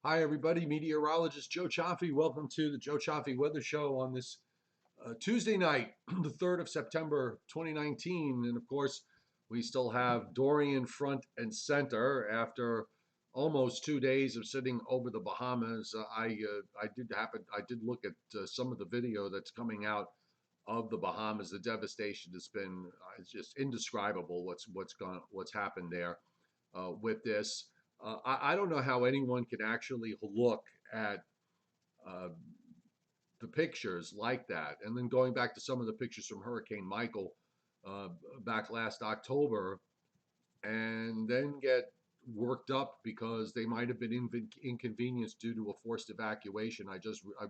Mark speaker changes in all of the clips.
Speaker 1: Hi, everybody. Meteorologist Joe Chaffee. Welcome to the Joe Chaffee Weather Show on this Tuesday night, the 3rd of September, 2019. And of course, we still have Dorian front and center after almost 2 days of sitting over the Bahamas. I did look at some of the video that's coming out of the Bahamas. The devastation has been it's just indescribable. What's happened there with this. I don't know how anyone can actually look at uh, the pictures like that. And then going back to some of the pictures from Hurricane Michael uh, back last October, and then get worked up because they might have been inconvenienced due to a forced evacuation. I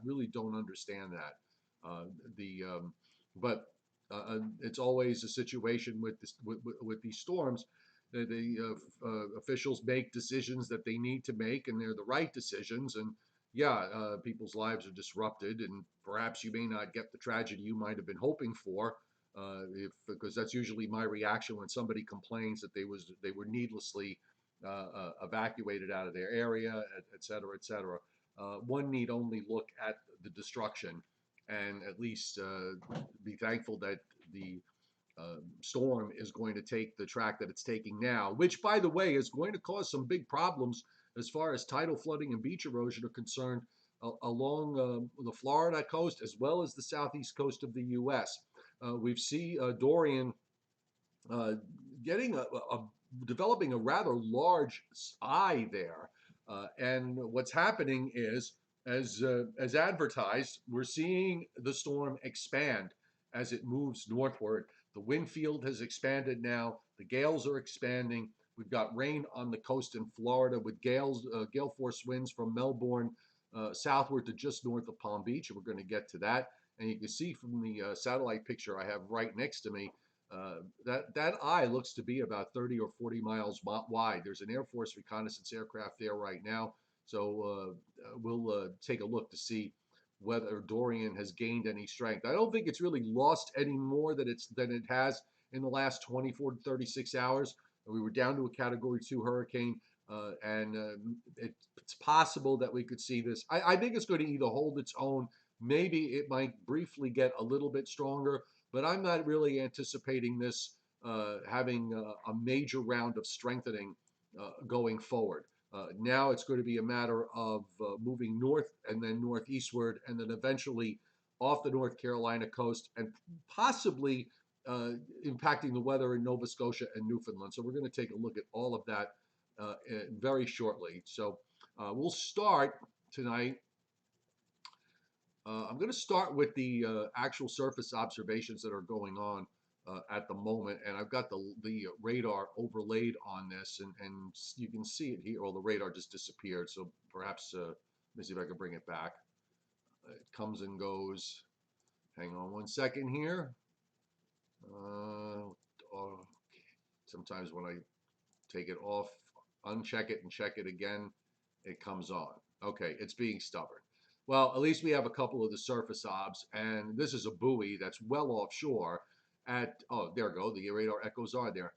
Speaker 1: really don't understand that. Uh, the but It's always a situation with these storms. The officials make decisions that they need to make, and they're the right decisions. And yeah, people's lives are disrupted, and perhaps you may not get the tragedy you might have been hoping for, if because that's usually my reaction when somebody complains that they were needlessly evacuated out of their area, et cetera, et cetera. One need only look at the destruction and at least be thankful that the storm is going to take the track that it's taking now, which, by the way, is going to cause some big problems as far as tidal flooding and beach erosion are concerned along the Florida coast as well as the southeast coast of the U.S. We've seen Dorian uh, getting developing a rather large eye there, and what's happening is, as advertised, we're seeing the storm expand as it moves northward. The wind field has expanded now. The gales are expanding. We've got rain on the coast in Florida with gale force winds from Melbourne southward to just north of Palm Beach, and we're going to get to that. And you can see from the satellite picture I have right next to me, that eye looks to be about 30 or 40 miles wide. There's an Air Force reconnaissance aircraft there right now, so we'll take a look to see whether Dorian has gained any strength. I don't think it's really lost any more than it has in the last 24 to 36 hours. We were down to a Category 2 hurricane, and it's possible that we could see this. I think it's going to either hold its own. Maybe it might briefly get a little bit stronger, but I'm not really anticipating this having a major round of strengthening going forward. Now it's going to be a matter of moving north and then northeastward, and then eventually off the North Carolina coast, and possibly uh, impacting the weather in Nova Scotia and Newfoundland. So we're going to take a look at all of that very shortly. So we'll start tonight. I'm going to start with the actual surface observations that are going on at the moment, and I've got the radar overlaid on this, and you can see it here. Well, the radar just disappeared, so perhaps let me see if I can bring it back. It comes and goes. Hang on one second here. Okay. Sometimes when I take it off, uncheck it, and check it again, it comes on. Okay, it's being stubborn. Well, at least we have a couple of the surface obs, and this is a buoy that's well offshore oh, there we go, the radar echoes are there.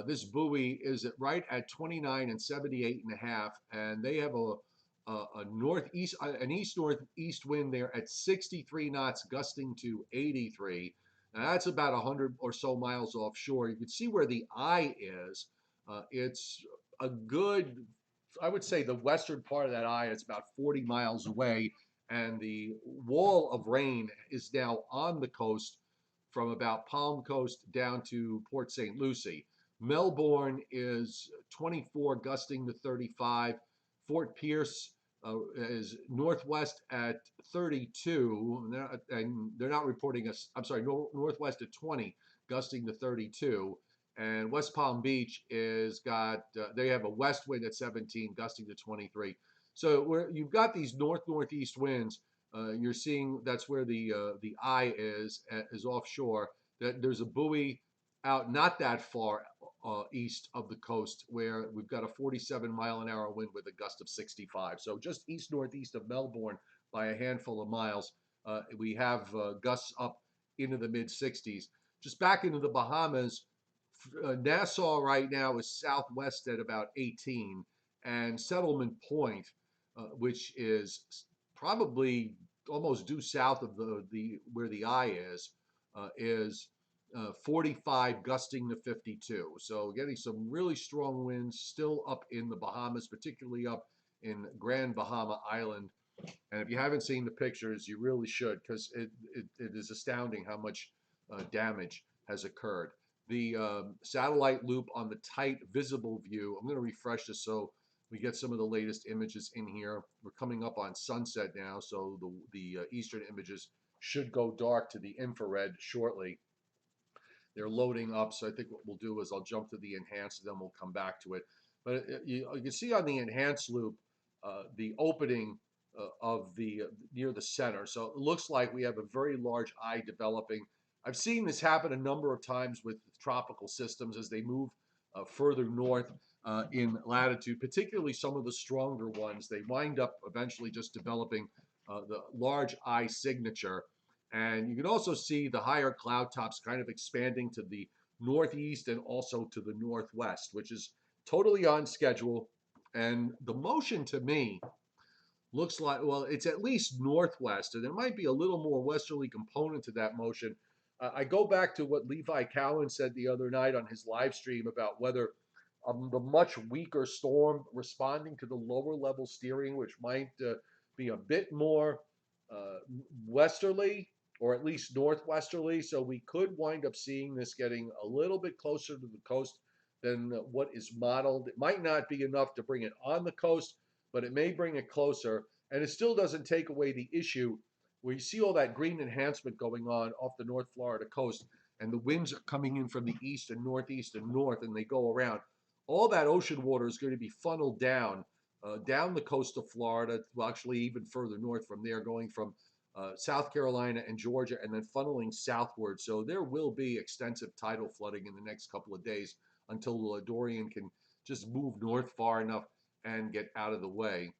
Speaker 1: This buoy is right at 29 and 78 and a half, and they have a northeast, an east-northeast wind there at 63 knots, gusting to 83. Now that's about 100 or so miles offshore. You can see where the eye is. It's a good, I would say the western part of that eye is about 40 miles away, and the wall of rain is now on the coast from about Palm Coast down to Port St. Lucie. Melbourne is 24, gusting to 35. Fort Pierce is northwest at 32, and they're not reporting us. I'm sorry, northwest at 20, gusting to 32. And West Palm Beach is got they have a west wind at 17, gusting to 23. So where you've got these northeast winds, you're seeing that's where the eye is offshore. That there's a buoy out not that far east of the coast where we've got a 47-mile-an-hour wind with a gust of 65. So just east northeast of Melbourne by a handful of miles, we have gusts up into the mid 60s. Just back into the Bahamas, Nassau right now is southwest at about 18, and Settlement Point which is probably almost due south of the where the eye is 45 gusting to 52. So getting some really strong winds still up in the Bahamas, particularly up in Grand Bahama Island. And if you haven't seen the pictures, you really should, because it is astounding how much damage has occurred. The satellite loop on the tight visible view, I'm going to refresh this so we get some of the latest images in here. We're coming up on sunset now, so the eastern images should go dark to the infrared shortly. They're loading up, so I think what we'll do is I'll jump to the enhanced, then we'll come back to it. But you can see on the enhanced loop the opening of the near the center. So it looks like we have a very large eye developing. I've seen this happen a number of times with tropical systems as they move further north in latitude, particularly some of the stronger ones. They wind up eventually just developing the large eye signature. And you can also see the higher cloud tops kind of expanding to the northeast and also to the northwest, which is totally on schedule. And the motion to me looks like, well, it's at least northwest, and there might be a little more westerly component to that motion. I go back to what Levi Cowan said the other night on his live stream about whether the much weaker storm responding to the lower level steering, which might be a bit more uh, westerly or at least northwesterly. So we could wind up seeing this getting a little bit closer to the coast than what is modeled. It might not be enough to bring it on the coast, but it may bring it closer. And it still doesn't take away the issue where you see all that green enhancement going on off the North Florida coast, and the winds are coming in from the east and northeast and north, and they go around. All that ocean water is going to be funneled down the coast of Florida, well, actually even further north from there, going from South Carolina and Georgia, and then funneling southward. So there will be extensive tidal flooding in the next couple of days until Dorian can just move north far enough and get out of the way.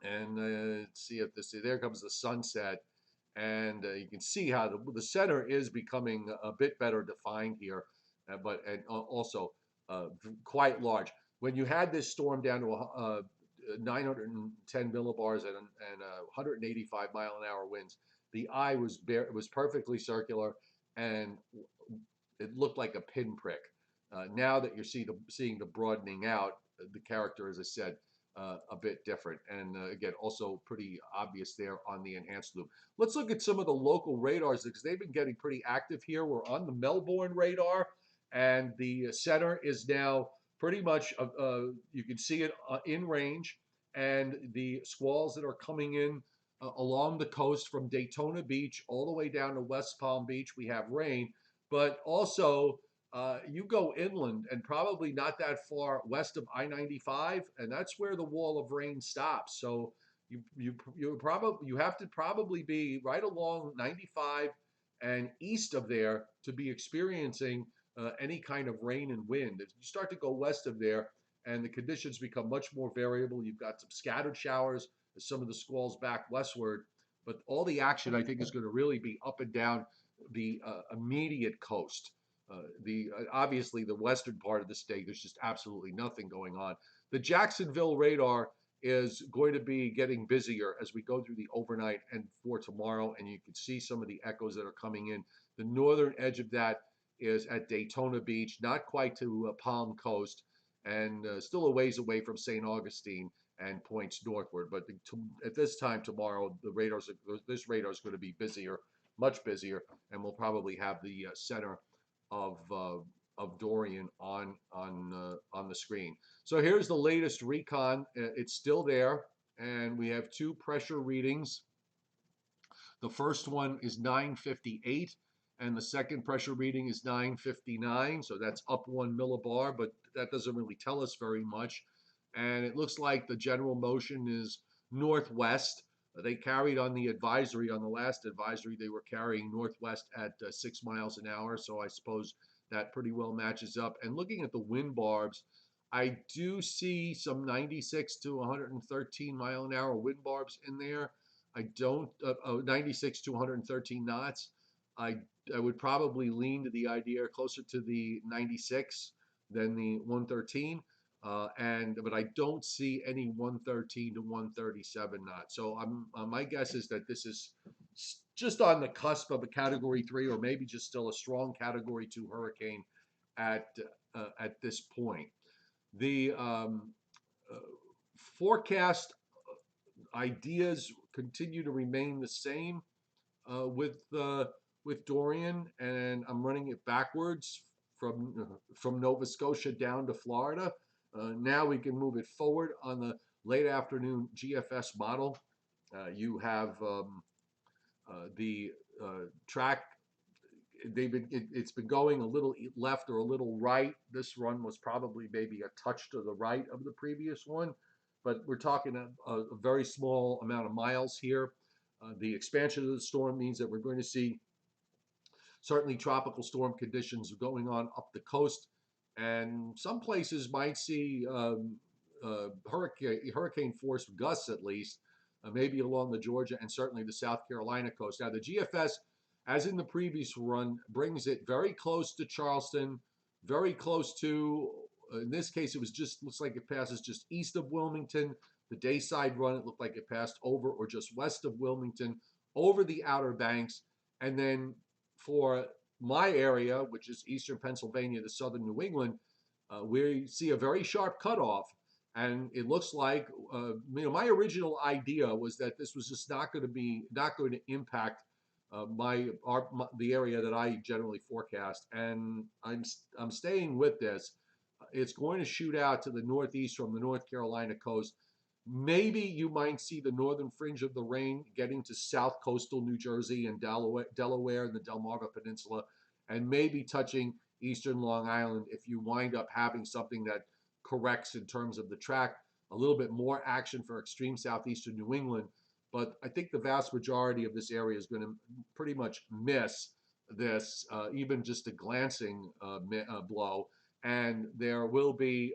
Speaker 1: And let's see if this, there comes the sunset. And you can see how the center is becoming a bit better defined here, but and also quite large. When you had this storm down to 910 millibars and 185-mile-an-hour winds, the eye was perfectly circular, and it looked like a pinprick. Now that you're seeing the broadening out, the character, as I said, a bit different, and again, also pretty obvious there on the enhanced loop. Let's look at some of the local radars because they've been getting pretty active here. We're on the Melbourne radar, and the center is now pretty much, you can see it in range, and the squalls that are coming in along the coast from Daytona Beach all the way down to West Palm Beach, we have rain, but also you go inland and probably not that far west of I-95, and that's where the wall of rain stops. So you have to probably be right along 95 and east of there to be experiencing any kind of rain and wind. If you start to go west of there, and the conditions become much more variable, you've got some scattered showers as some of the squalls back westward, but all the action I think is going to really be up and down the immediate coast. Obviously the western part of the state, there's just absolutely nothing going on. The Jacksonville radar is going to be getting busier as we go through the overnight and for tomorrow, and you can see some of the echoes that are coming in. The northern edge of that is at Daytona Beach, not quite to Palm Coast, and still a ways away from St. Augustine and points northward. But at this time tomorrow, this radar is going to be busier, much busier, and we'll probably have the center of Dorian on the screen. So here's the latest recon. It's still there, and we have two pressure readings. The first one is 958, and the second pressure reading is 959. So that's up 1 millibar, but that doesn't really tell us very much. And it looks like the general motion is northwest. They carried on the advisory, on the last advisory, they were carrying northwest at 6 miles an hour. So I suppose that pretty well matches up. And looking at the wind barbs, I do see some 96 to 113 mile an hour wind barbs in there. I don't, 96 to 113 knots. I would probably lean to the idea closer to the 96 than the 113. but I don't see any 113 to 137 knots. So my guess is that this is just on the cusp of a Category 3, or maybe just still a strong Category 2 hurricane at this point. The uh, forecast ideas continue to remain the same with Dorian, and I'm running it backwards from Nova Scotia down to Florida. Now we can move it forward on the late afternoon GFS model. You have the track. It's been going a little left or a little right. This run was probably maybe a touch to the right of the previous one, but we're talking a very small amount of miles here. The expansion of the storm means that we're going to see certainly tropical storm conditions going on up the coast, and some places might see hurricane force gusts at least, maybe along the Georgia and certainly the South Carolina coast. Now the GFS, as in the previous run, brings it very close to Charleston, very close to, in this case, it was just, looks like it passes just east of Wilmington. The dayside run, it looked like it passed over or just west of Wilmington, over the Outer Banks, and then for my area, which is eastern Pennsylvania to southern New England, we see a very sharp cutoff. And it looks like, my original idea was that this was just not going to impact the area that I generally forecast. And I'm staying with this. It's going to shoot out to the northeast from the North Carolina coast. Maybe you might see the northern fringe of the rain getting to south coastal New Jersey and Delaware and the Delmarva Peninsula, and maybe touching eastern Long Island if you wind up having something that corrects in terms of the track. A little bit more action for extreme southeastern New England, but I think the vast majority of this area is going to pretty much miss this, even just a glancing blow, and there will be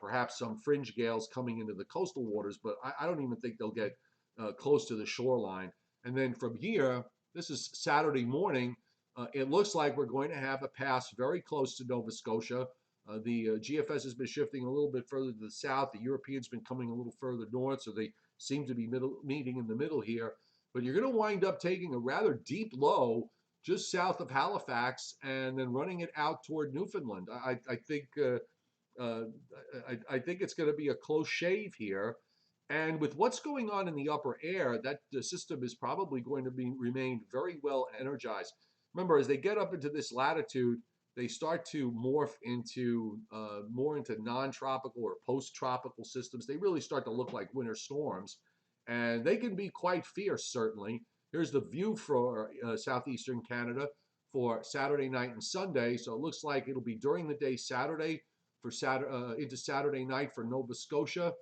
Speaker 1: perhaps some fringe gales coming into the coastal waters, but I don't even think they'll get close to the shoreline. And then from here, this is Saturday morning, it looks like we're going to have a pass very close to Nova Scotia. The GFS has been shifting a little bit further to the south. The European's been coming a little further north, so they seem to be meeting in the middle here. But you're going to wind up taking a rather deep low just south of Halifax and then running it out toward Newfoundland. I think it's going to be a close shave here. And with what's going on in the upper air, that the system is probably going to remain very well energized. Remember, as they get up into this latitude, they start to morph into more into non-tropical or post-tropical systems. They really start to look like winter storms, and they can be quite fierce, certainly. Here's the view for southeastern Canada for Saturday night and Sunday. So it looks like it'll be during the day Saturday into Saturday night for Nova Scotia,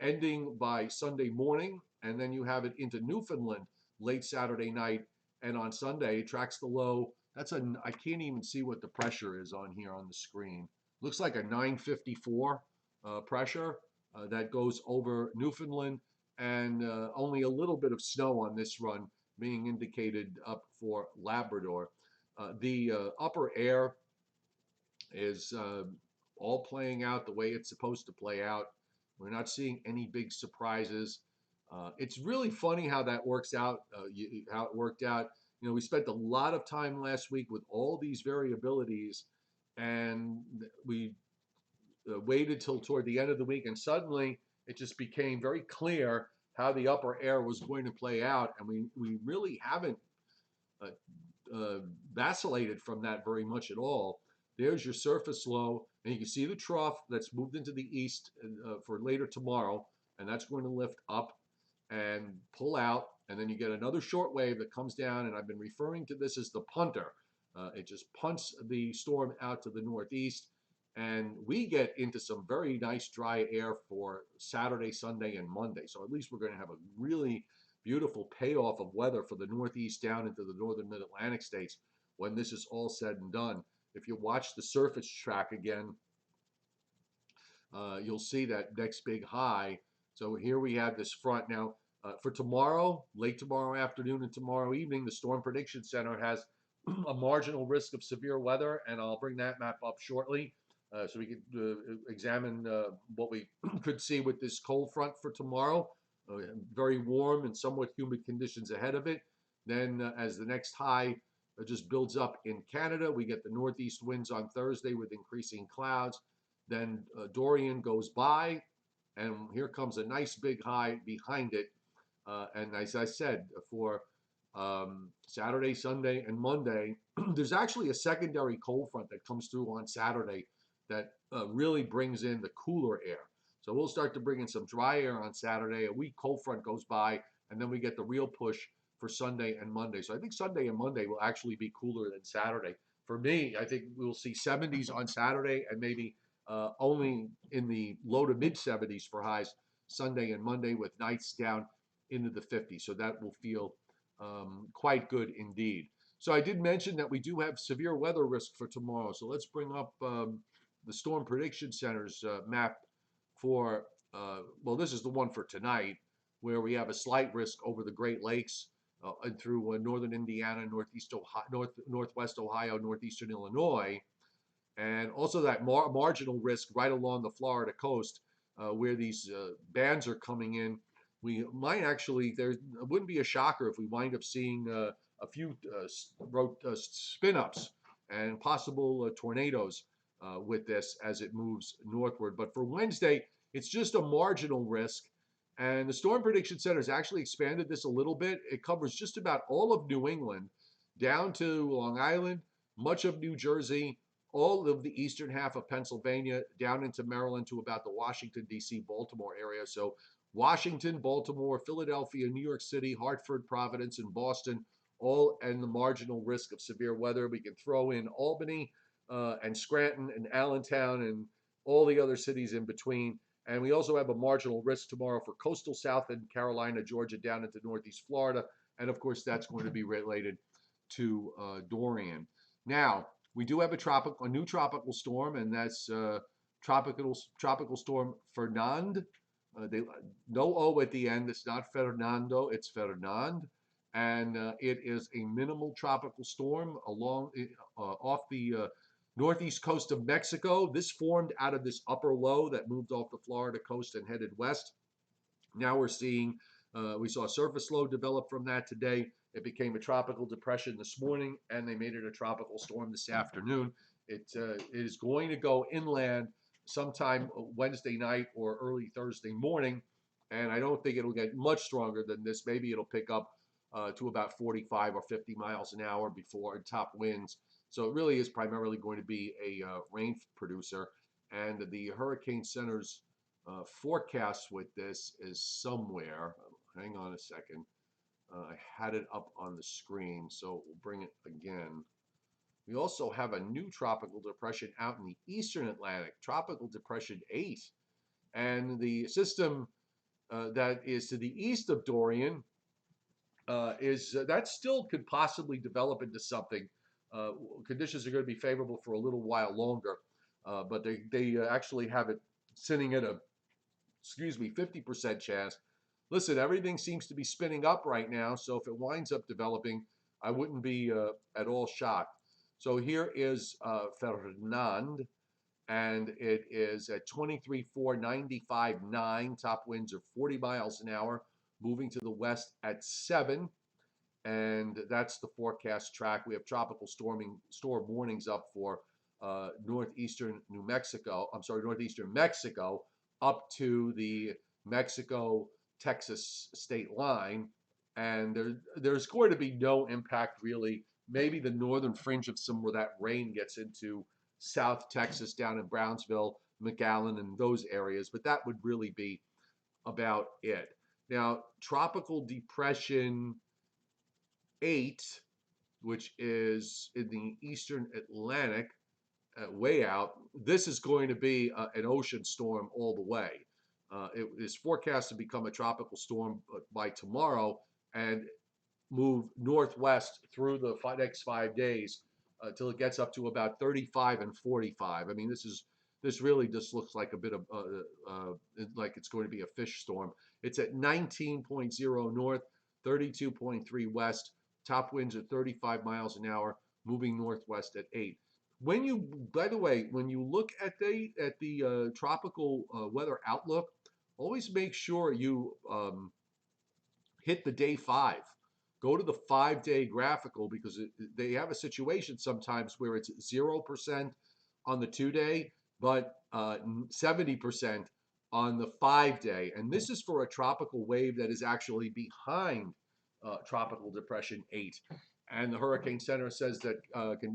Speaker 1: ending by Sunday morning, and then you have it into Newfoundland late Saturday night, and on Sunday it tracks the low. I can't even see what the pressure is on here on the screen. Looks like a 954 pressure that goes over Newfoundland, and only a little bit of snow on this run being indicated up for Labrador. The upper air is all playing out the way it's supposed to play out. We're not seeing any big surprises. It's really funny how that works out, how it worked out. We spent a lot of time last week with all these variabilities, and we waited till toward the end of the week, and suddenly it just became very clear how the upper air was going to play out, and we really haven't vacillated from that very much at all. There's your surface low, and you can see the trough that's moved into the east for later tomorrow, and that's going to lift up and pull out, and then you get another short wave that comes down, and I've been referring to this as the punter. It just punts the storm out to the northeast, and we get into some very nice dry air for Saturday, Sunday, and Monday. So at least we're going to have a really beautiful payoff of weather for the northeast down into the northern mid-Atlantic states when this is all said and done. If you watch the surface track again, you'll see that next big high. So here we have this front. Now, for tomorrow, late tomorrow afternoon and tomorrow evening, the Storm Prediction Center has a marginal risk of severe weather, and I'll bring that map up shortly. so we could examine what we could see with this cold front for tomorrow. Very warm and somewhat humid conditions ahead of it. Then, as the next high just builds up in Canada, we get the northeast winds on Thursday with increasing clouds. Then Dorian goes by, and here comes a nice big high behind it. And as I said, for Saturday, Sunday, and Monday, there's actually a secondary cold front that comes through on Saturday that really brings in the cooler air. So we'll start to bring in some dry air on Saturday. A weak cold front goes by, and then we get the real push for Sunday and Monday. So I think Sunday and Monday will actually be cooler than Saturday. For me, I think we'll see 70s on Saturday and maybe only in the low to mid 70s for highs Sunday and Monday, with nights down into the 50s. So that will feel quite good indeed. So I did mention that we do have severe weather risk for tomorrow. So let's bring up the Storm Prediction Center's map for, well, this is the one for tonight, where we have a slight risk over the Great Lakes and through northern Indiana, northwest Ohio, northeastern Illinois, and also that marginal risk right along the Florida coast where these bands are coming in. We might actually, there wouldn't be a shocker if we wind up seeing a few spin-ups and possible tornadoes with this as it moves northward. But for Wednesday, it's just a marginal risk. And the Storm Prediction Center has actually expanded this a little bit. It covers just about all of New England, down to Long Island, much of New Jersey, all of the eastern half of Pennsylvania, down into Maryland to about the Washington, D.C., Baltimore area. So Washington, Baltimore, Philadelphia, New York City, Hartford, Providence, and Boston, all and the marginal risk of severe weather. We can throw in Albany and Scranton and Allentown and all the other cities in between. And we also have a marginal risk tomorrow for coastal South and Carolina, Georgia, down into Northeast Florida. And of course, that's going to be related to Dorian. Now, we do have a new tropical storm, and that's tropical storm Fernand. No O at the end. It's not Fernando, it's Fernand. And it is a minimal tropical storm off the northeast coast of Mexico. This formed out of this upper low that moved off the Florida coast and headed west. Now we're seeing, we saw a surface low develop from that today. It became a tropical depression this morning, and they made it a tropical storm this afternoon. It is going to go inland sometime Wednesday night or early Thursday morning, and I don't think it'll get much stronger than this. Maybe it'll pick up to about 45 or 50 miles an hour before top winds. So it really is primarily going to be a rain producer, and the Hurricane Center's forecast with this is somewhere. Hang on a second. I had it up on the screen, so we'll bring it again. We also have a new tropical depression out in the eastern Atlantic, Tropical Depression 8. And the system that is to the east of Dorian that still could possibly develop into something. Conditions are going to be favorable for a little while longer, but they actually have it sitting at a, 50% chance. Listen, everything seems to be spinning up right now, so if it winds up developing, I wouldn't be at all shocked. So here is Fernand, and it is at 23.4, 95.9. Top winds are 40 miles an hour, moving to the west at 7. And that's the forecast track. We have tropical storm warnings up for northeastern Mexico up to the Mexico-Texas state line. And there's going to be no impact really. Maybe the northern fringe of some where that rain gets into South Texas down in Brownsville, McAllen, and those areas, but that would really be about it. Now, Tropical Depression 8, which is in the eastern Atlantic, way out, this is going to be an ocean storm all the way. It is forecast to become a tropical storm by tomorrow and move northwest through the next 5 days until it gets up to about 35 and 45. I mean, this really just looks like a bit of like it's going to be a fish storm. It's at 19.0 north, 32.3 west. Top winds at 35 miles an hour, moving northwest at 8. When you, by the way, when you look at the tropical weather outlook, always make sure you hit the day 5. Go to the 5-day graphical because they have a situation sometimes where it's 0% on the 2-day, but 70% on the 5-day. And this is for a tropical wave that is actually behind Tropical Depression 8. And the Hurricane Center says that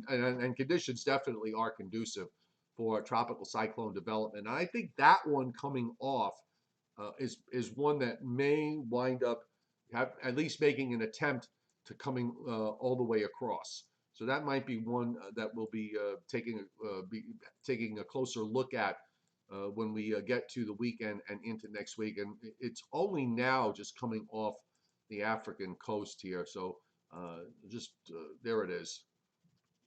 Speaker 1: and conditions definitely are conducive for tropical cyclone development. And I think that one coming off is one that may wind up at least making an attempt to coming all the way across. So that might be one that we'll be taking a closer look at when we get to the weekend and into next week. And it's only now just coming off the African coast here. So there it is.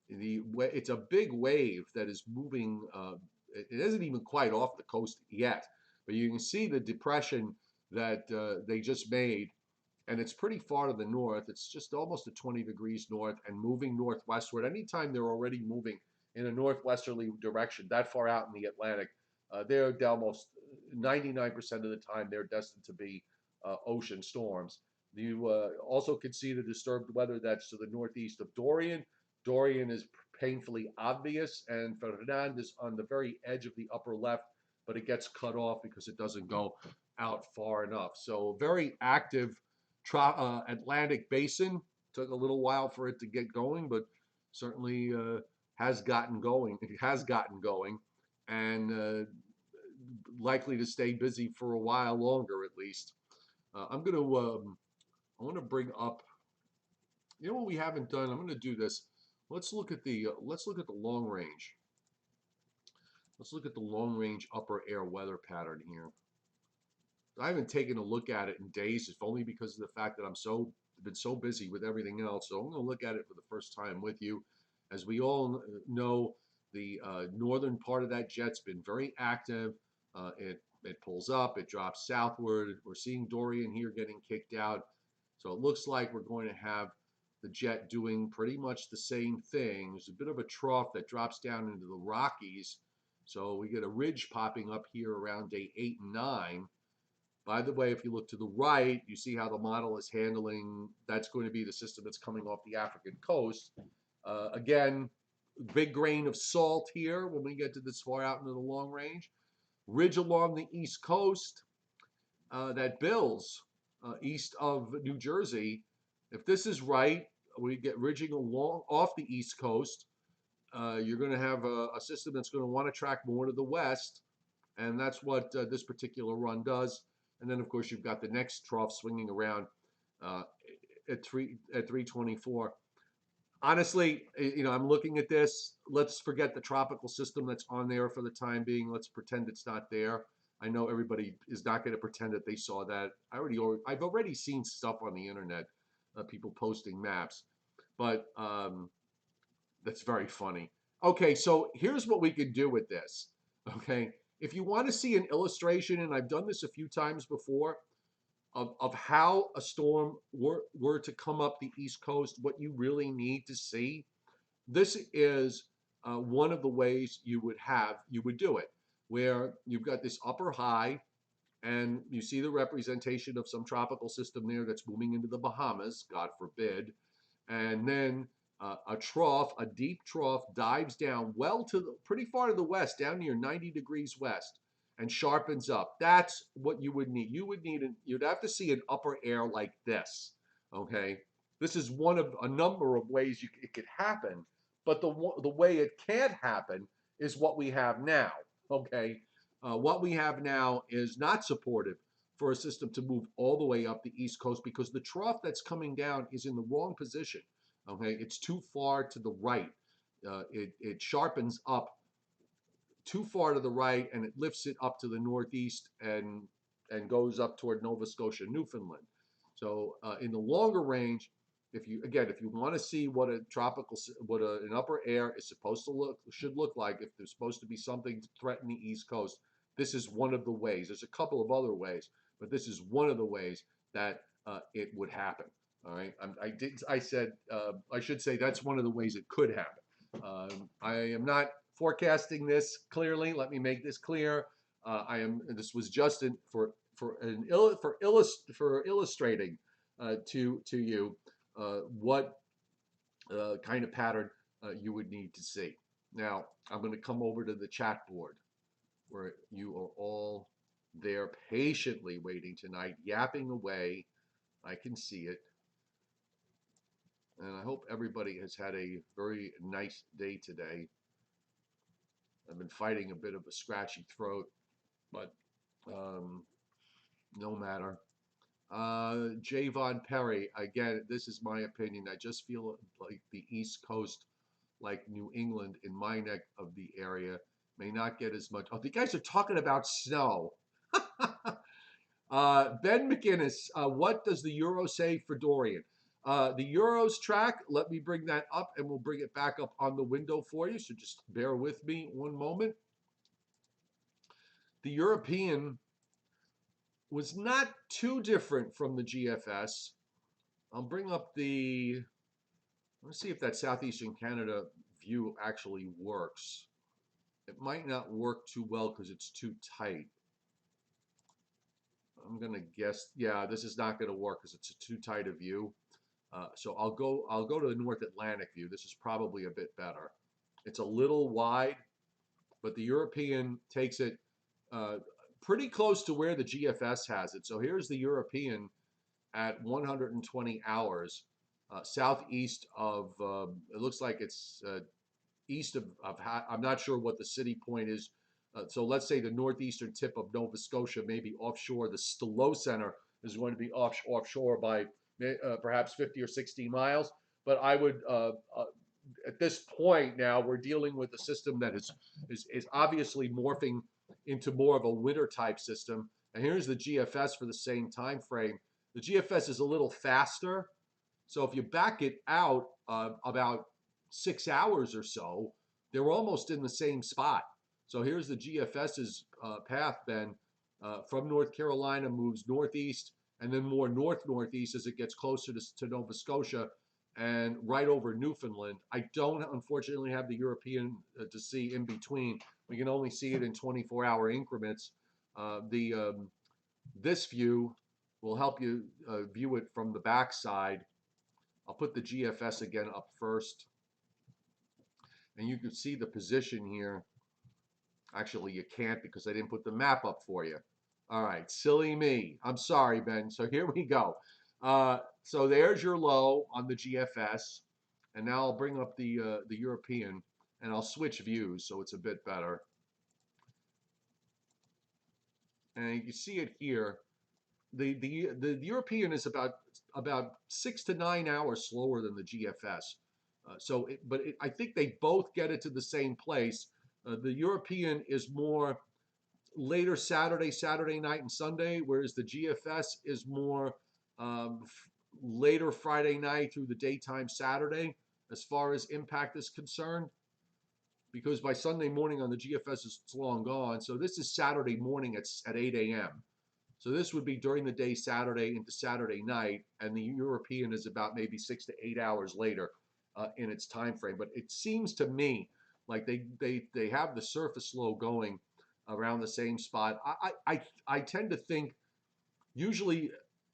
Speaker 1: It's a big wave that is moving. It isn't even quite off the coast yet, but you can see the depression that they just made, and it's pretty far to the north. It's just almost at 20 degrees north and moving northwestward. Anytime they're already moving in a northwesterly direction, that far out in the Atlantic, they're almost 99% of the time they're destined to be ocean storms. You also can see the disturbed weather that's to the northeast of Dorian. Dorian is painfully obvious, and Fernand is on the very edge of the upper left, but it gets cut off because it doesn't go out far enough. So very active Atlantic basin. Took a little while for it to get going, but certainly has gotten going. It has gotten going, and likely to stay busy for a while longer, at least. I want to bring up. You know what we haven't done? I'm going to do this. Let's look at the long range. Let's look at the long range upper air weather pattern here. I haven't taken a look at it in days, if only because of the fact that I'm been so busy with everything else. So I'm going to look at it for the first time with you. As we all know, the northern part of that jet's been very active. It pulls up, it drops southward. We're seeing Dorian here getting kicked out. So it looks like we're going to have the jet doing pretty much the same thing. There's a bit of a trough that drops down into the Rockies. So we get a ridge popping up here around day 8 and 9. By the way, if you look to the right, you see how the model is handling. That's going to be the system that's coming off the African coast. Again, big grain of salt here when we get to this far out into the long range. Ridge along the east coast that builds east of New Jersey. If this is right, we get ridging along off the east coast. You're going to have a system that's going to want to track more to the west, and that's what this particular run does. And then, of course, you've got the next trough swinging around at 324. Honestly, I'm looking at this. Let's forget the tropical system that's on there for the time being. Let's pretend it's not there. I know everybody is not going to pretend that they saw that. I've already seen stuff on the internet, people posting maps, but that's very funny. Okay, so here's what we could do with this. Okay, if you want to see an illustration, and I've done this a few times before, of how a storm were to come up the East Coast, what you really need to see, this is one of the ways you would do it, where you've got this upper high, and you see the representation of some tropical system there that's moving into the Bahamas, God forbid, and then a trough, a deep trough, dives down pretty far to the west, down near 90 degrees west, and sharpens up. That's what you would need. You'd have to see an upper air like this. Okay, this is one of a number of ways it could happen, but the way it can't happen is what we have now. Okay, what we have now is not supportive for a system to move all the way up the East Coast because the trough that's coming down is in the wrong position. Okay, it's too far to the right. It sharpens up too far to the right, and it lifts it up to the northeast and goes up toward Nova Scotia, Newfoundland. So in the longer range, if you want to see what an upper air is should look like, if there's supposed to be something to threaten the East Coast, this is one of the ways. There's a couple of other ways, but this is one of the ways that it would happen. All right, I should say that's one of the ways it could happen. I am not forecasting this clearly. Let me make this clear. This was just for illustrating to you what kind of pattern you would need to see. Now, I'm going to come over to the chat board where you are all there patiently waiting tonight, yapping away. I can see it. And I hope everybody has had a very nice day today. I've been fighting a bit of a scratchy throat, but um, no matter. Javon Perry, again, this is my opinion. I just feel like the East Coast, like New England in my neck of the area, may not get as much. Oh, the guys are talking about snow. Ben McInnes, what does the Euro say for Dorian? The Euros track, let me bring that up and we'll bring it back up on the window for you. So just bear with me one moment. The European was not too different from the GFS. I'll bring up let's see if that Southeastern Canada view actually works. It might not work too well because it's too tight. I'm gonna guess, yeah, this is not gonna work because it's too tight a view. So I'll go to the North Atlantic view. This is probably a bit better. It's a little wide, but the European takes it pretty close to where the GFS has it. So here's the European at 120 hours, southeast of, it looks like it's east of I'm not sure what the city point is. So let's say the northeastern tip of Nova Scotia, maybe offshore. The Stilo Center is going to be offshore by perhaps 50 or 60 miles. But I would, at this point now, we're dealing with a system that is obviously morphing into more of a winter type system. And here's the GFS for the same time frame. The GFS is a little faster. So if you back it out about 6 hours or so, they're almost in the same spot. So here's the GFS's path, Ben, from North Carolina, moves northeast and then more north-northeast as it gets closer to Nova Scotia and right over Newfoundland. I don't, unfortunately, have the European to see in between. We can only see it in 24-hour increments. This view will help you view it from the backside. I'll put the GFS again up first. And you can see the position here. Actually, you can't because I didn't put the map up for you. All right, silly me. I'm sorry, Ben. So here we go. So there's your low on the GFS. And now I'll bring up the European, and I'll switch views so it's a bit better. And you can see it here. The European is about 6 to 9 hours slower than the GFS. I think they both get it to the same place. The European is more later Saturday night and Sunday, whereas the GFS is more later Friday night through the daytime Saturday as far as impact is concerned. Because by Sunday morning on the GFS it's long gone. So this is Saturday morning at 8 a.m. So this would be during the day Saturday into Saturday night, and the European is about maybe 6 to 8 hours later in its time frame. But it seems to me like they have the surface low going around the same spot. I tend to think usually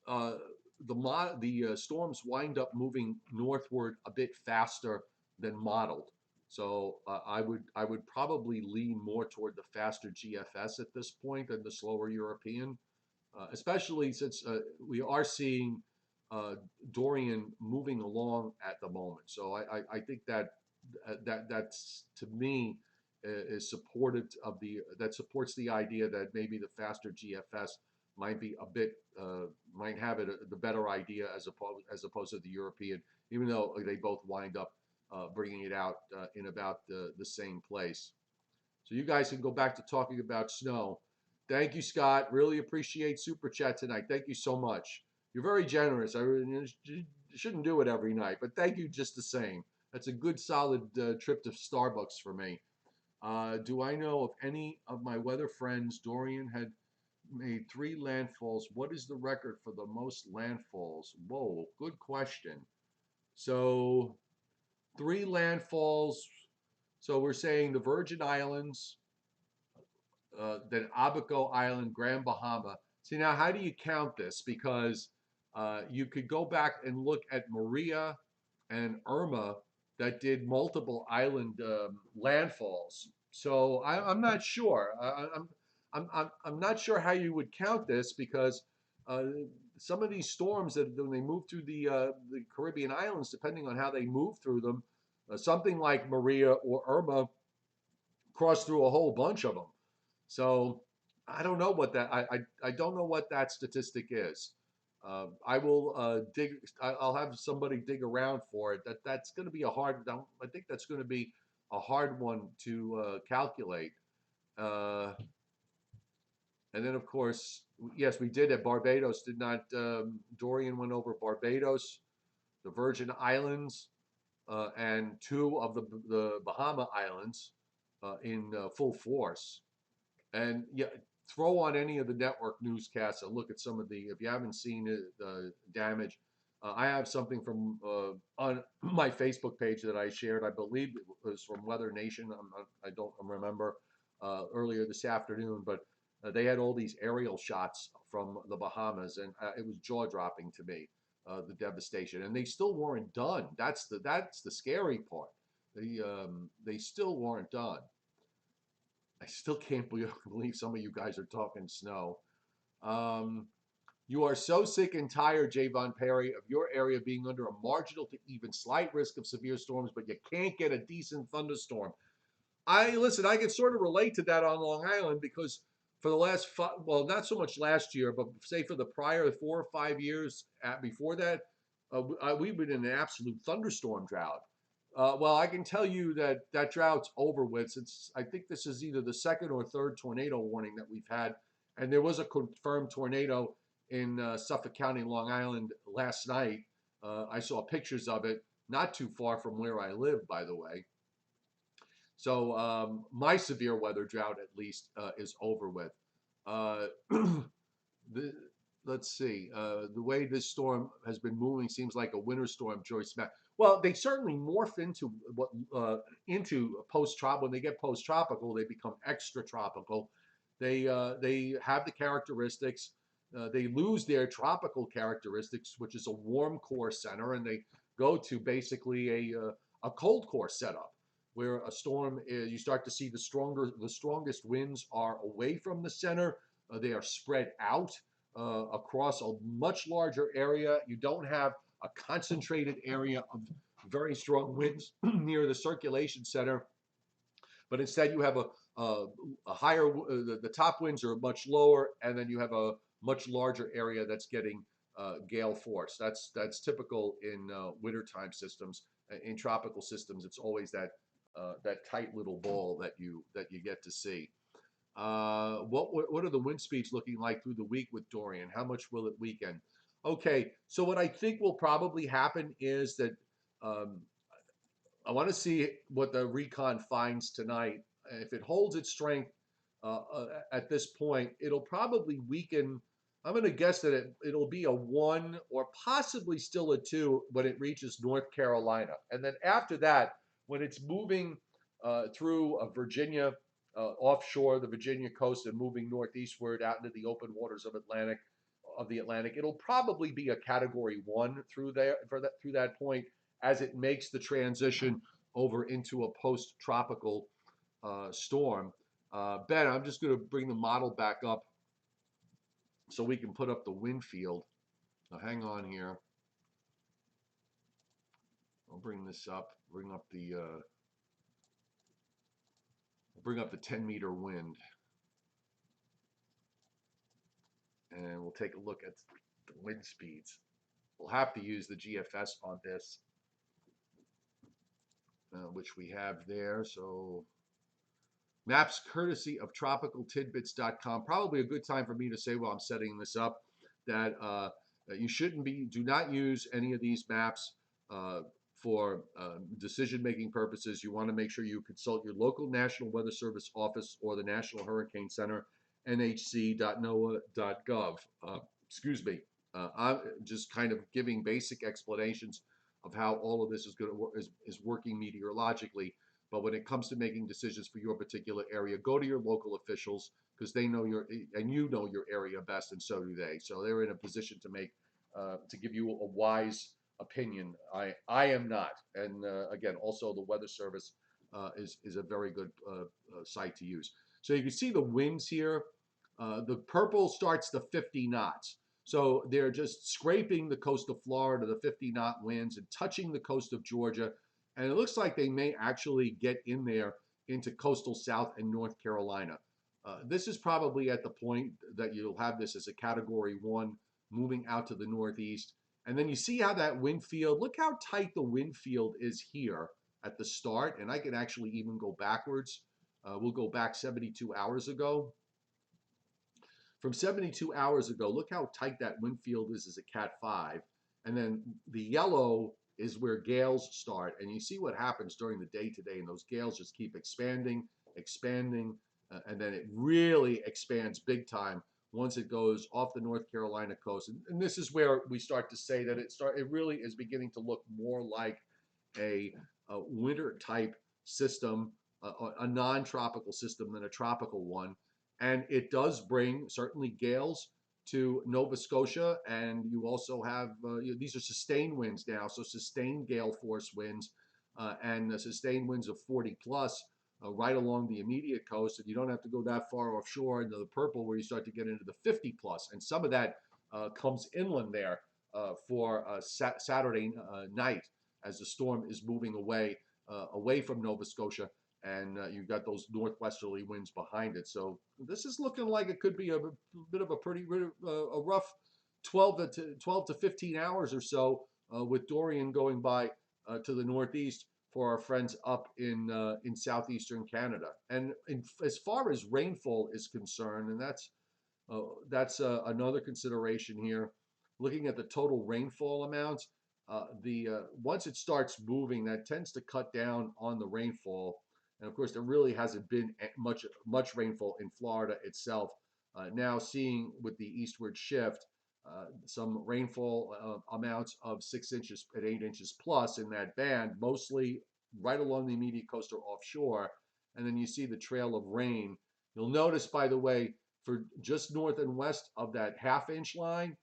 Speaker 1: the storms wind up moving northward a bit faster than modeled. So I would probably lean more toward the faster GFS at this point than the slower European. Especially since we are seeing Dorian moving along at the moment. So I think that's to me is supportive of that supports the idea that maybe the faster GFS might be a bit might have the better idea as opposed to the European, even though they both wind up bringing it out in about the same place. So you guys can go back to talking about snow. Thank you, Scott. Really appreciate Super Chat tonight. Thank you so much. You're very generous. You shouldn't do it every night, but thank you just the same. That's a good, solid trip to Starbucks for me. Do I know of any of my weather friends? Dorian had made 3 landfalls. What is the record for the most landfalls? Whoa, good question. So 3 landfalls So we're saying the Virgin Islands, then Abaco Island, Grand Bahama. See, now how do you count this? Because you could go back and look at Maria and Irma that did multiple island landfalls. So I'm not sure. I'm not sure how you would count this because uh, some of these storms that when they move through the Caribbean islands, depending on how they move through them, something like Maria or Irma crossed through a whole bunch of them. So I don't know what that I don't know what that statistic is. I will dig. I'll have somebody dig around for it. That's going to be a hard. I think that's going to be a hard one to calculate. Uh, and then of course, yes, we did at Barbados. Did not Dorian went over Barbados, the Virgin Islands, and two of the Bahama Islands in full force. And yeah, throw on any of the network newscasts and look at some of the. If you haven't seen it, the damage, I have something from on my Facebook page that I shared. I believe it was from Weather Nation. I don't remember earlier this afternoon, but they had all these aerial shots from the Bahamas, and it was jaw dropping to me. The devastation, and they still weren't done. That's the scary part. They still weren't done. I still can't believe some of you guys are talking snow. Um, you are so sick and tired, Javon Perry, of your area being under a marginal to even slight risk of severe storms, but you can't get a decent thunderstorm. I listen. I can sort of relate to that on Long Island because for the last well, not so much last year, but say for the prior 4 or 5 years before that, we've been in an absolute thunderstorm drought. Well, I can tell you that that drought's over with. Since I think this is either the second or third tornado warning that we've had, and there was a confirmed tornado in Suffolk County, Long Island last night. I saw pictures of it, not too far from where I live, by the way. So my severe weather drought, at least, is over with. Uh, the, let's see. The way this storm has been moving seems like a winter storm, Joyce Matt. Well, they certainly morph into post tropical. When they get post tropical, they become extra tropical. They have the characteristics. They lose their tropical characteristics, which is a warm core center, and they go to basically a cold core setup where a storm is, you start to see the strongest winds are away from the center. They are spread out across a much larger area. You don't have a concentrated area of very strong winds near the circulation center, but instead you have a higher, the top winds are much lower, and then you have a much larger area that's getting gale force. That's typical in wintertime systems. In tropical systems, it's always that tight little ball that you get to see. What are the wind speeds looking like through the week with Dorian? How much will it weaken? Okay, so what I think will probably happen is that um, I want to see what the recon finds tonight. If it holds its strength at this point, it'll probably weaken. I'm going to guess that it'll be a 1 or possibly still a 2 when it reaches North Carolina. And then after that, when it's moving through Virginia, offshore the Virginia coast and moving northeastward out into the open waters of the Atlantic, it'll probably be a Category 1 through that point as it makes the transition over into a post-tropical storm. Ben, I'm just going to bring the model back up so we can put up the wind field. Now, hang on here. I'll bring this up. Bring up the 10-meter wind, and we'll take a look at the wind speeds. We'll have to use the GFS on this, which we have there. So maps courtesy of tropicaltidbits.com. Probably a good time for me to say while I'm setting this up that you do not use any of these maps for decision-making purposes. You want to make sure you consult your local National Weather Service office or the National Hurricane Center, nhc.noaa.gov. Excuse me. I'm just kind of giving basic explanations of how all of this is working meteorologically. But when it comes to making decisions for your particular area, go to your local officials because they know you know your area best, and so do they. So they're in a position to make to give you a wise opinion. I am not, and again, also the Weather Service is a very good site to use. So you can see the winds here. The purple starts to 50 knots. So they're just scraping the coast of Florida, the 50-knot winds, and touching the coast of Georgia. And it looks like they may actually get in there into coastal South and North Carolina. This is probably at the point that you'll have this as a Category 1 moving out to the northeast. And then you see how that wind field, look how tight the wind field is here at the start. And I can actually even go backwards. We'll go back 72 hours ago. From 72 hours ago, look how tight that wind field is as a Cat 5. And then the yellow is where gales start. And you see what happens during the day today. And those gales just keep expanding, expanding. And then it really expands big time once it goes off the North Carolina coast. And this is where we start to say that it really is beginning to look more like a winter type system, a non-tropical system than a tropical one. And it does bring certainly gales to Nova Scotia, and you also have these are sustained winds now, so sustained gale force winds and sustained winds of 40 plus right along the immediate coast, and you don't have to go that far offshore into the purple where you start to get into the 50 plus, and some of that comes inland there for Saturday night as the storm is moving away from Nova Scotia. And you've got those northwesterly winds behind it. So this is looking like it could be a bit of a pretty a rough 12 to 15 hours or so with Dorian going by to the northeast for our friends up in southeastern Canada. And as far as rainfall is concerned, and that's another consideration here, looking at the total rainfall amounts, once it starts moving, that tends to cut down on the rainfall. And of course, there really hasn't been much rainfall in Florida itself. Now seeing with the eastward shift, some rainfall amounts of 6 inches and 8 inches plus in that band, mostly right along the immediate coast or offshore. And then you see the trail of rain. You'll notice, by the way, for just north and west of that half-inch line,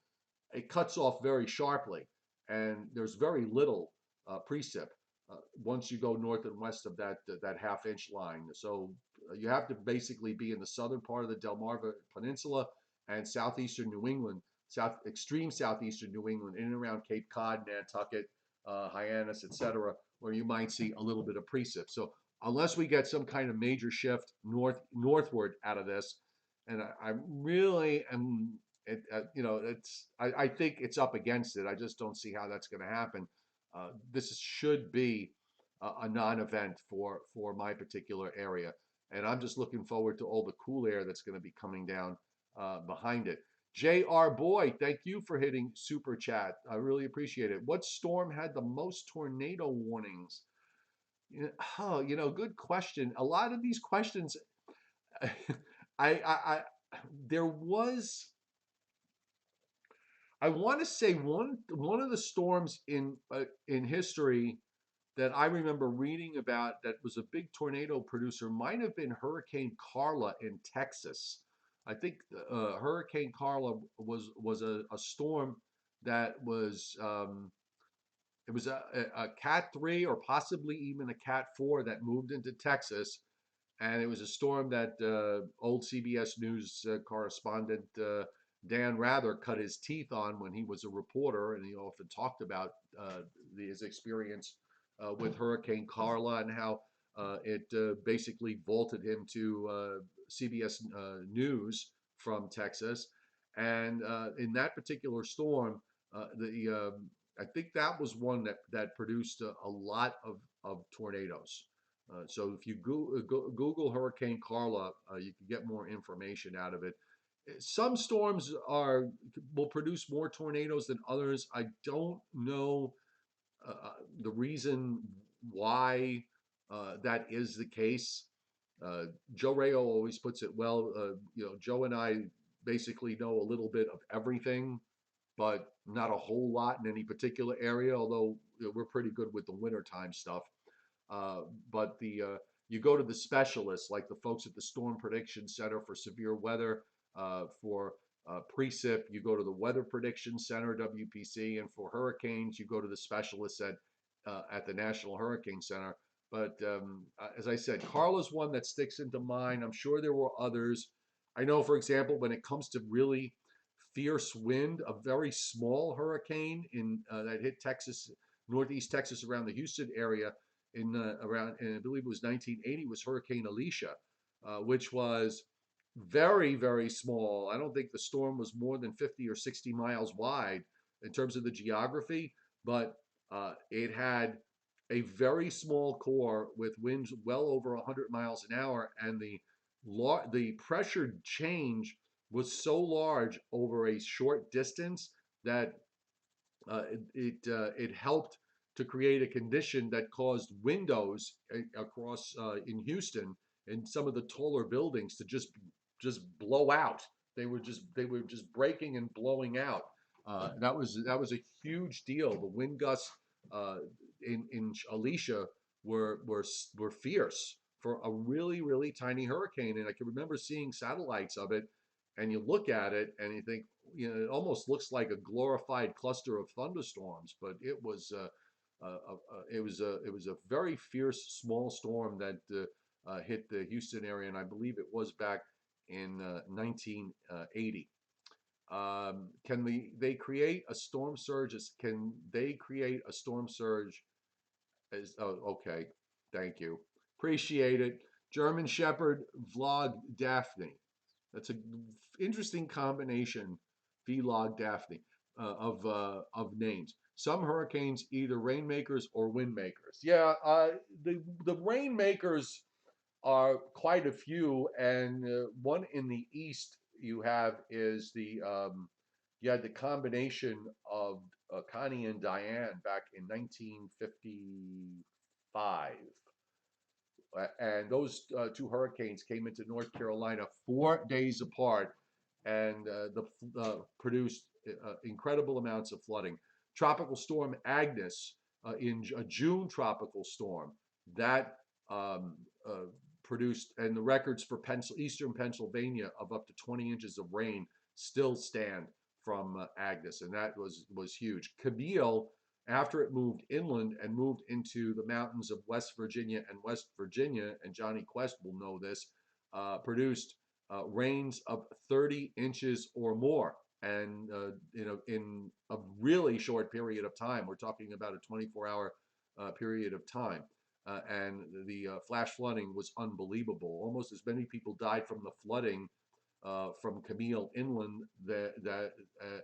Speaker 1: it cuts off very sharply. And there's very little precip. Once you go north and west of that half-inch line. So you have to basically be in the southern part of the Delmarva Peninsula and southeastern New England, extreme southeastern New England, in and around Cape Cod, Nantucket, Hyannis, etc., where you might see a little bit of precip. So unless we get some kind of major shift northward out of this, and I really am, I think it's up against it. I just don't see how that's going to happen. This should be a non-event for my particular area. And I'm just looking forward to all the cool air that's going to be coming down behind it. J.R. Boy, thank you for hitting Super Chat. I really appreciate it. What storm had the most tornado warnings? Good question. A lot of these questions, there was... I want to say one of the storms in history that I remember reading about that was a big tornado producer might have been Hurricane Carla in Texas. I think Hurricane Carla was a storm that was it was a Cat 3 or possibly even a Cat 4 that moved into Texas, and it was a storm that old CBS News correspondent Dan Rather cut his teeth on when he was a reporter, and he often talked about his experience with Hurricane Carla and how it basically vaulted him to CBS News from Texas. And in that particular storm, I think that was one that produced a lot of tornadoes. So if you Google Hurricane Carla, you can get more information out of it. Some storms will produce more tornadoes than others. I don't know the reason why that is the case. Joe Rayo always puts it well. Joe and I basically know a little bit of everything, but not a whole lot in any particular area, although we're pretty good with the wintertime stuff. But you go to the specialists, like the folks at the Storm Prediction Center for severe weather, for precip, you go to the Weather Prediction Center, WPC, and for hurricanes, you go to the specialists at the National Hurricane Center. But as I said, Carla's one that sticks into mind. I'm sure there were others. I know, for example, when it comes to really fierce wind, a very small hurricane that hit Texas, northeast Texas, around the Houston area and I believe it was 1980, was Hurricane Alicia, which was very, very small. I don't think the storm was more than 50 or 60 miles wide in terms of the geography, but it had a very small core with winds well over 100 miles an hour, and the pressure change was so large over a short distance that it helped to create a condition that caused windows across in Houston and some of the taller buildings to just blow out. They were just breaking and blowing out. That was a huge deal. The wind gusts in Alicia were fierce for a really, really tiny hurricane, and I can remember seeing satellites of it, and you look at it and you think, it almost looks like a glorified cluster of thunderstorms, but it was a very fierce small storm that hit the Houston area, and I believe it was back in 1980. Can they create a storm surge? Can they create a storm surge? Okay, thank you, appreciate it. German Shepherd Vlog Daphne. That's an interesting combination, Vlog Daphne, of names. Some hurricanes either rainmakers or windmakers. Yeah, the rainmakers are quite a few, and one in the east you have is you had the combination of Connie and Diane back in 1955. And those two hurricanes came into North Carolina 4 days apart and produced incredible amounts of flooding. Tropical Storm Agnes, in a June tropical storm, that produced, and the records for eastern Pennsylvania of up to 20 inches of rain still stand from Agnes, and that was huge. Camille, after it moved inland and moved into the mountains of West Virginia, and Johnny Quest will know this, produced rains of 30 inches or more, and in a really short period of time. We're talking about a 24-hour period of time. And the flash flooding was unbelievable. Almost as many people died from the flooding from Camille inland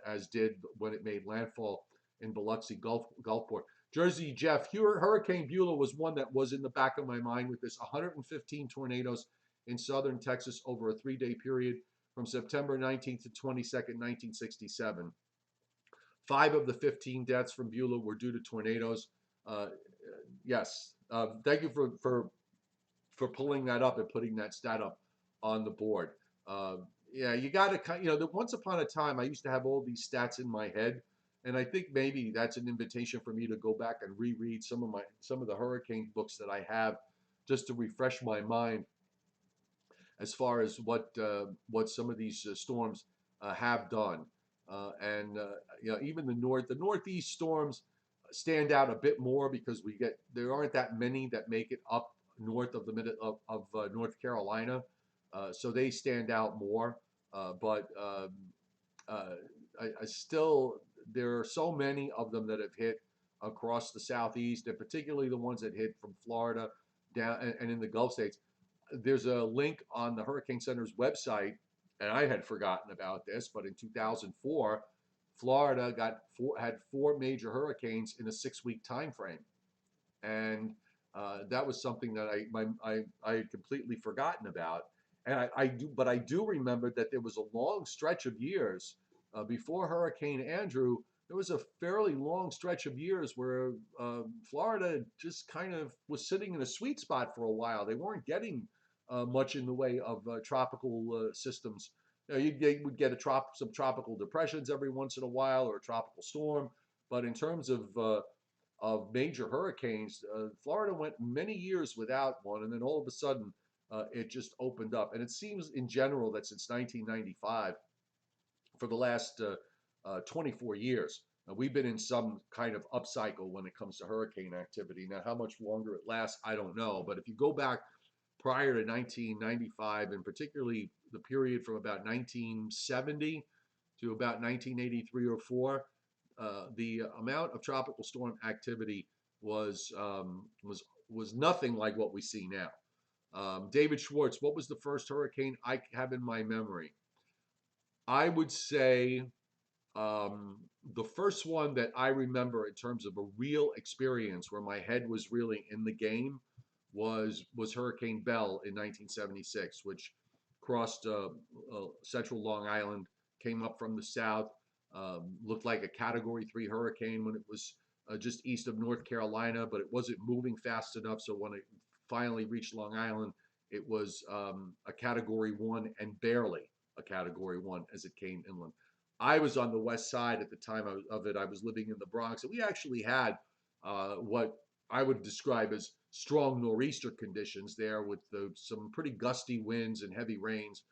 Speaker 1: as did when it made landfall in Biloxi Gulfport. Jersey Jeff, Hurricane Beulah was one that was in the back of my mind with this 115 tornadoes in southern Texas over a 3-day period from September 19th to 22nd, 1967. 5 of the 15 deaths from Beulah were due to tornadoes. Yes, thank you for pulling that up and putting that stat up on the board. Yeah, you got to, once upon a time, I used to have all these stats in my head, and I think maybe that's an invitation for me to go back and reread some of the hurricane books that I have, just to refresh my mind as far as what some of these storms have done. And even the northeast storms stand out a bit more because there aren't that many that make it up north of the middle of North Carolina, so they stand out more. But I still, there are so many of them that have hit across the southeast, and particularly the ones that hit from Florida down and in the Gulf states. There's a link on the Hurricane Center's website, and I had forgotten about this, but in 2004, Florida had 4 major hurricanes in a 6-week time frame, and that was something that I had completely forgotten about. And I do remember that there was a long stretch of years before Hurricane Andrew. There was a fairly long stretch of years where Florida just kind of was sitting in a sweet spot for a while. They weren't getting much in the way of tropical systems. You would get some tropical depressions every once in a while, or a tropical storm, but in terms of of major hurricanes. Florida went many years without one, and then all of a sudden it just opened up. And it seems in general that since 1995, for the last 24 years, we've been in some kind of upcycle when it comes to hurricane activity. Now, how much longer it lasts, I don't know. But if you go back prior to 1995, and particularly the period from about 1970 to about 1983 or 4, the amount of tropical storm activity was nothing like what we see now. David Schwartz, what was the first hurricane I have in my memory? I would say the first one that I remember in terms of a real experience where my head was really in the game was Hurricane Bell in 1976, which crossed central Long Island, came up from the south, looked like a Category 3 hurricane when it was just east of North Carolina, but it wasn't moving fast enough. So when it finally reached Long Island, it was a Category 1 and barely a Category 1 as it came inland. I was on the west side at the time of it. I was living in the Bronx, and we actually had what I would describe as strong nor'easter conditions there, with some pretty gusty winds and heavy rains.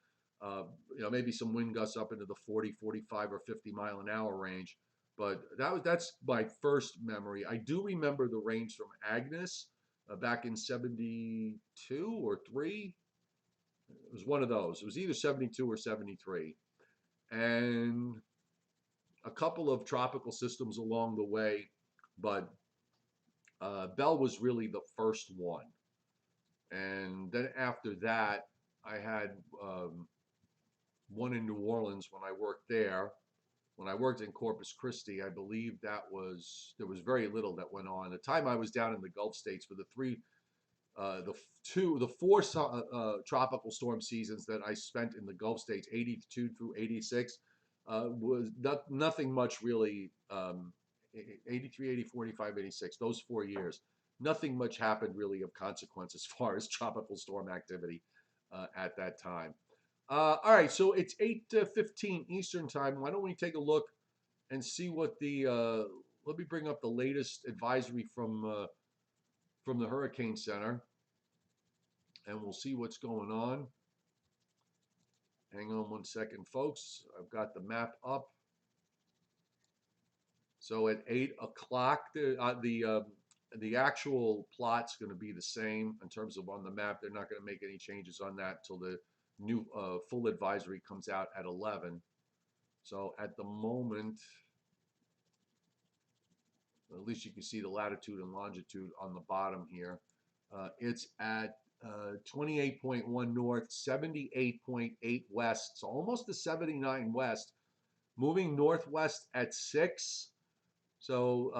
Speaker 1: Maybe some wind gusts up into the 40, 45, or 50 mile an hour range. But that's my first memory. I do remember the rains from Agnes back in 72 or 3. It was one of those. It was either 72 or 73. And a couple of tropical systems along the way, but Bell was really the first one. And then after that, I had one in New Orleans when I worked there. When I worked in Corpus Christi, I believe there was very little that went on. The time I was down in the Gulf states for the four tropical storm seasons that I spent in the Gulf states, 82 through 86, was nothing much really. 83, 84, 85, 86, those 4 years, nothing much happened really of consequence as far as tropical storm activity at that time. All right, so it's 8:15 Eastern time. Why don't we take a look and see what let me bring up the latest advisory from the Hurricane Center, and we'll see what's going on. Hang on one second, folks. I've got the map up. So at 8 o'clock, the actual plot's going to be the same in terms of on the map. They're not going to make any changes on that until the new full advisory comes out at 11. So at the moment, at least you can see the latitude and longitude on the bottom here. It's at 28.1 north, 78.8 west, so almost to 79 west, moving northwest at 6. So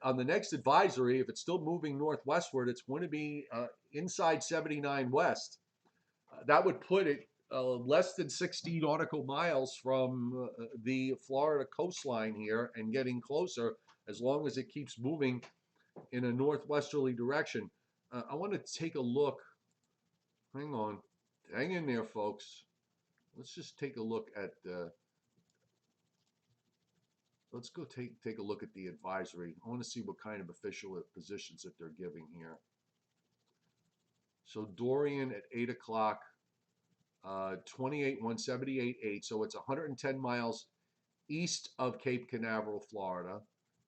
Speaker 1: on the next advisory, if it's still moving northwestward, it's going to be inside 79 west. That would put it less than 60 nautical miles from the Florida coastline here and getting closer as long as it keeps moving in a northwesterly direction. I want to take a look. Hang on. Hang in there, folks. Let's just take a look at let's go take a look at the advisory. I want to see what kind of official positions that they're giving here. So Dorian at 8 o'clock, 178.8. So it's 110 miles east of Cape Canaveral, Florida.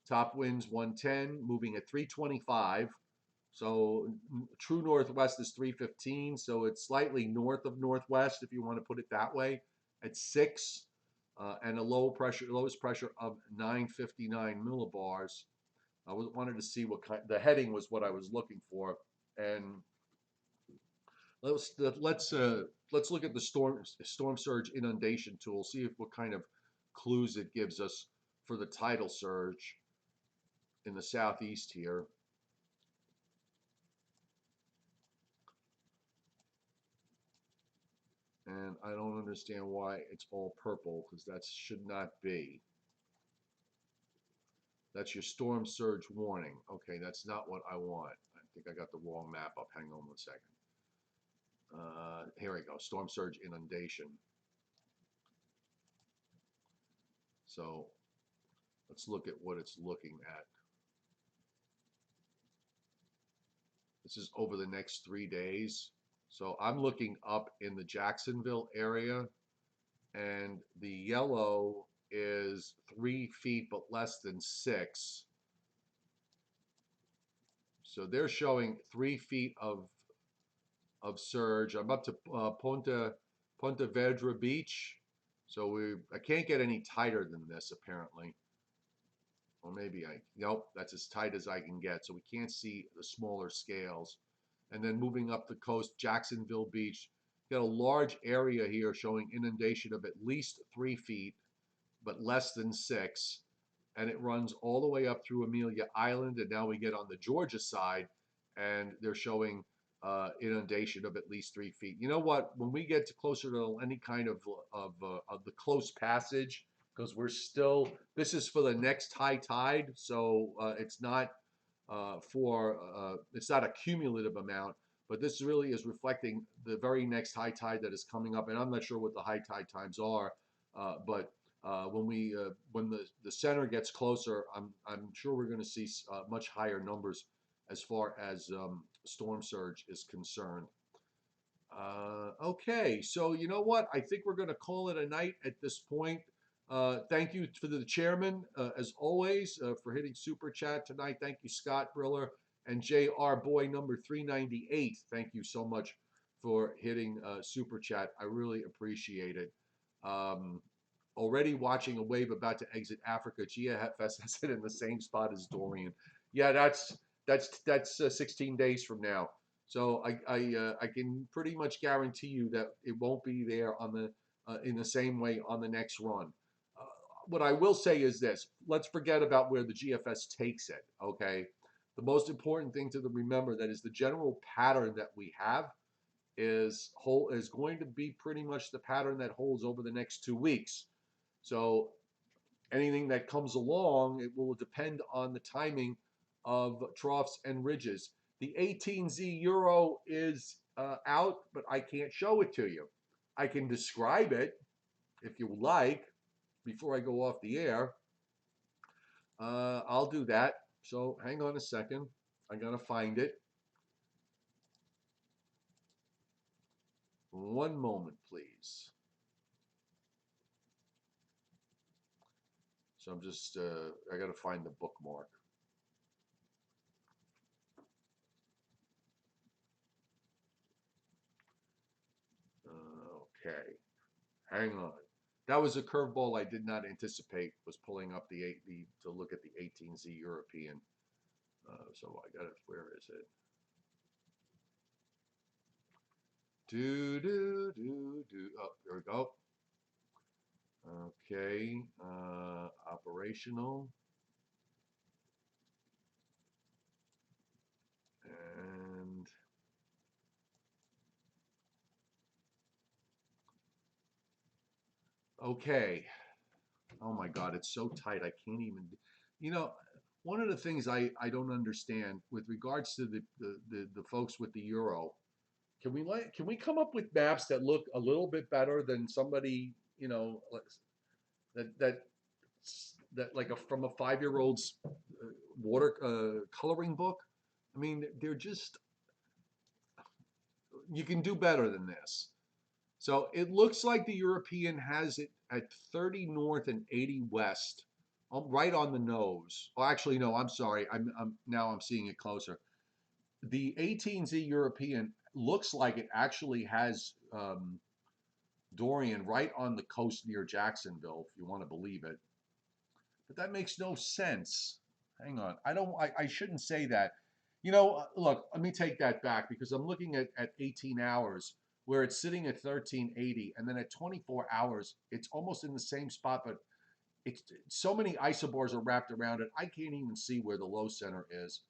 Speaker 1: Top winds 110, moving at 325. So true northwest is 315. So it's slightly north of northwest, if you want to put it that way, at 6. And a lowest pressure of 959 millibars. I wanted to see what the heading was what I was looking for, and let's look at the storm surge inundation tool. See what kind of clues it gives us for the tidal surge in the southeast here. And I don't understand why it's all purple, because that should not be. That's your storm surge warning. Okay, that's not what I want. I think I got the wrong map up. Hang on one second. Here we go, storm surge inundation. So let's look at what it's looking at. This is over the next 3 days. So I'm looking up in the Jacksonville area, and the yellow is 3 feet but less than 6. So they're showing 3 feet of surge. I'm up to Ponte Vedra Beach. So I can't get any tighter than this apparently. Or maybe nope, that's as tight as I can get. So we can't see the smaller scales. And then moving up the coast, Jacksonville Beach, got a large area here showing inundation of at least 3 feet, but less than 6. And it runs all the way up through Amelia Island. And now we get on the Georgia side, and they're showing inundation of at least 3 feet. You know what? When we get to closer to any kind of the close passage, because this is for the next high tide, so it's not a cumulative amount, but this really is reflecting the very next high tide that is coming up. And I'm not sure what the high tide times are, but when the center gets closer, I'm sure we're going to see much higher numbers as far as storm surge is concerned. Okay, so you know what? I think we're going to call it a night at this point. Thank you to the chairman, as always, for hitting super chat tonight. Thank you, Scott Briller and JR Boy number 398. Thank you so much for hitting super chat. I really appreciate it. Already watching a wave about to exit Africa. GFS has it in the same spot as Dorian. Yeah, that's 16 days from now. So I can pretty much guarantee you that it won't be there on the in the same way on the next run. What I will say is this: let's forget about where the GFS takes it. Okay, the most important thing to remember that is the general pattern that we have is going to be pretty much the pattern that holds over the next 2 weeks. So anything that comes along, it will depend on the timing of troughs and ridges. The 18Z Euro is out, but I can't show it to you. I can describe it if you like before I go off the air. I'll do that. So hang on a second. I'm going to find it. One moment, please. So I'm just, I got to find the bookmark. Okay, hang on. That was a curveball I did not anticipate. Was pulling up to look at the 18Z European. So I got it. Where is it? Oh, there we go. Okay, operational. And okay. Oh my God, it's so tight. I can't even, you know, one of the things I don't understand with regards to the folks with the Euro, can we come up with maps that look a little bit better than somebody, that that that like from a 5-year-old's water coloring book? I mean, they're just, you can do better than this. So it looks like the European has it at 30 north and 80 west, right on the nose. Oh, actually, no, I'm sorry. Now I'm seeing it closer. The 18Z European looks like it actually has Dorian right on the coast near Jacksonville, if you want to believe it. But that makes no sense. Hang on. I shouldn't say that. Look, let me take that back because I'm looking at 18 hours where it's sitting at 1380, and then at 24 hours, it's almost in the same spot, but it's so many isobars are wrapped around it, I can't even see where the low center is.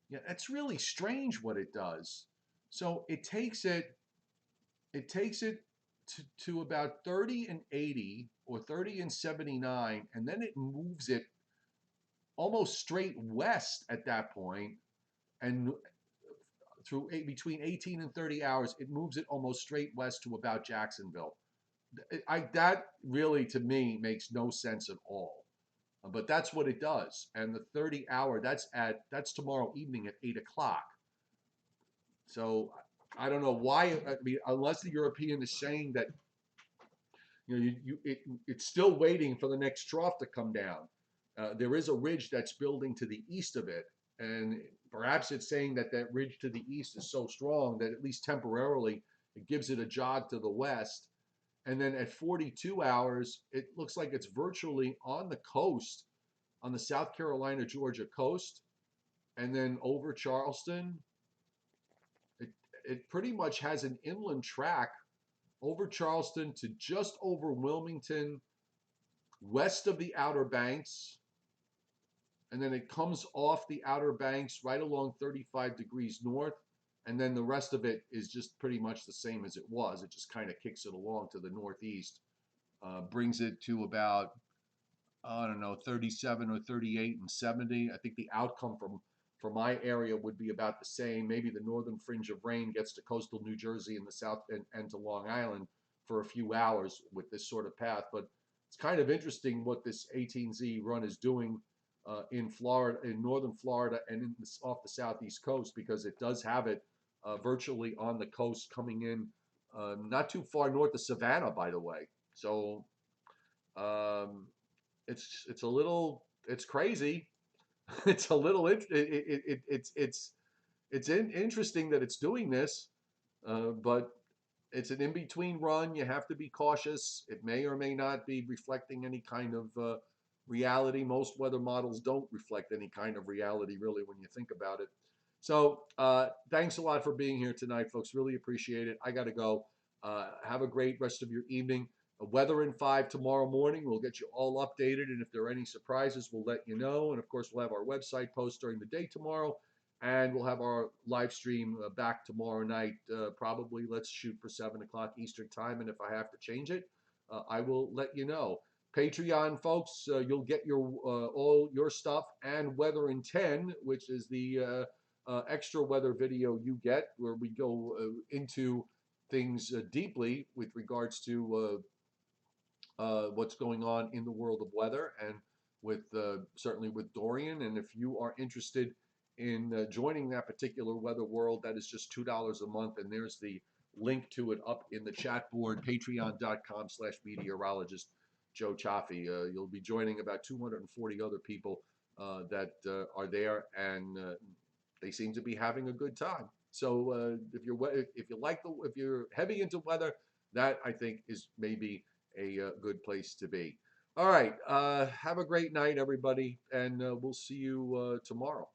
Speaker 1: Yeah, it's really strange what it does. So it takes it to about 30 and 80 or 30 and 79, and then it moves it almost straight west at that point, and between 18 and 30 hours, it moves it almost straight west to about Jacksonville. That really, to me, makes no sense at all. But that's what it does. And the 30-hour, that's tomorrow evening at 8 o'clock. So I don't know why. I mean, unless the European is saying that it's still waiting for the next trough to come down. There is a ridge that's building to the east of it, and perhaps it's saying that that ridge to the east is so strong that at least temporarily it gives it a jog to the west. And then at 42 hours, it looks like it's virtually on the coast, on the South Carolina, Georgia coast, and then over Charleston. It, it pretty much has an inland track over Charleston to just over Wilmington, west of the Outer Banks, and then it comes off the Outer Banks right along 35 degrees north, and then the rest of it is just pretty much the same as it was. It just kind of kicks it along to the northeast, brings it to about, I don't know, 37 or 38 and 70. I think the outcome from my area would be about the same. Maybe the northern fringe of rain gets to coastal New Jersey and the south and to Long Island for a few hours with this sort of path. But it's kind of interesting what this 18Z run is doing in Florida, in northern Florida, and off the southeast coast, because it does have it virtually on the coast coming in, not too far north of Savannah, by the way. So um, it's a little, it's crazy. It's a little interesting that it's doing this, but it's an in-between run. You have to be cautious. It may or may not be reflecting any kind of reality. Most weather models don't reflect any kind of reality, really, when you think about it. So thanks a lot for being here tonight, folks. Really appreciate it. I got to go. Have a great rest of your evening. Weather in 5 tomorrow morning. We'll get you all updated, and if there are any surprises, we'll let you know. And of course, we'll have our website post during the day tomorrow, and we'll have our live stream back tomorrow night. Probably, let's shoot for 7 o'clock Eastern time, and if I have to change it, I will let you know. Patreon folks, you'll get your all your stuff and Weather in 10, which is the extra weather video you get, where we go into things deeply with regards to what's going on in the world of weather, and with certainly with Dorian. And if you are interested in joining that particular weather world, that is just $2 a month, and there's the link to it up in the chat board, patreon.com/meteorologist Joe Chaffee. You'll be joining about 240 other people that are there, and they seem to be having a good time. So if you're heavy into weather, that I think is maybe a good place to be. All right. Have a great night, everybody, and we'll see you tomorrow.